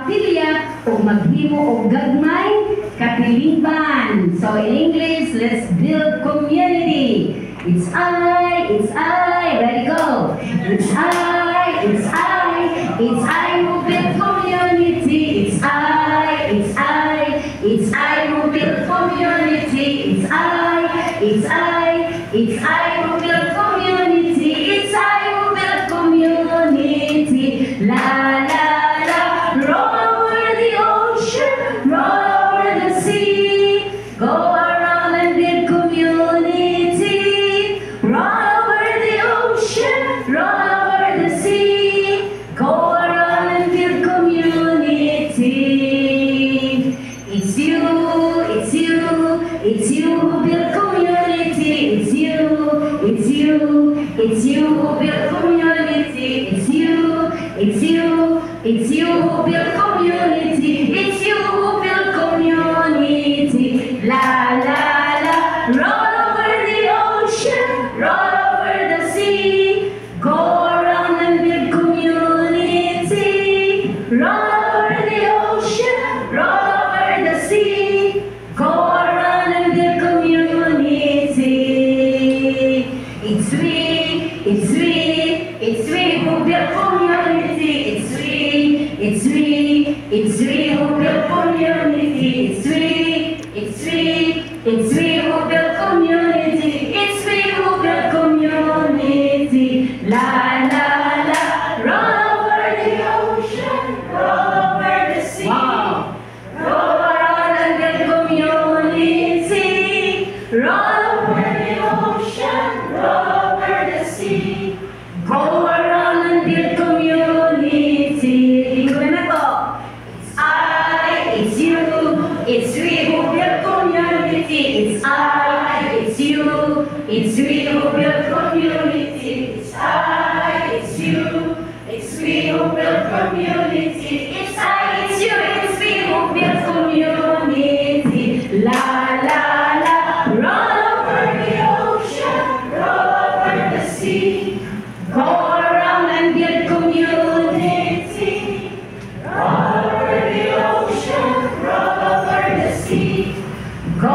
pamilya o maghimo og gagmay kapilingban. So in English, let's build community. It's I, ready go. It's I who build community. It's I who build community. It's I who build community. It's I who build community. La la la, roll over the ocean, roll over the sea, go around and build community. Roll over the ocean, roll over the sea, go around and build community. It's you who build community. It's you who build community. It's you who build community. It's you who build community. La la la, roll over the ocean, roll over the sea, go around and build community. Roll over the ocean, roll over the sea, go around and build community. It's we who build community. It's we who build community. It's we who build community. It's we who build community. La la la, roll over the ocean, roll over the sea. Wow. Roll around and build community. Roll over the ocean, roll over the sea. Go around and build community. Linggo na to. It's you, it's we who build community. It's we who build community. It's you, it's we who build community. It's you, it's we who build community. La la la, roll over the ocean, roll over the sea, go around and build community. Roll over the ocean, roll over the sea, go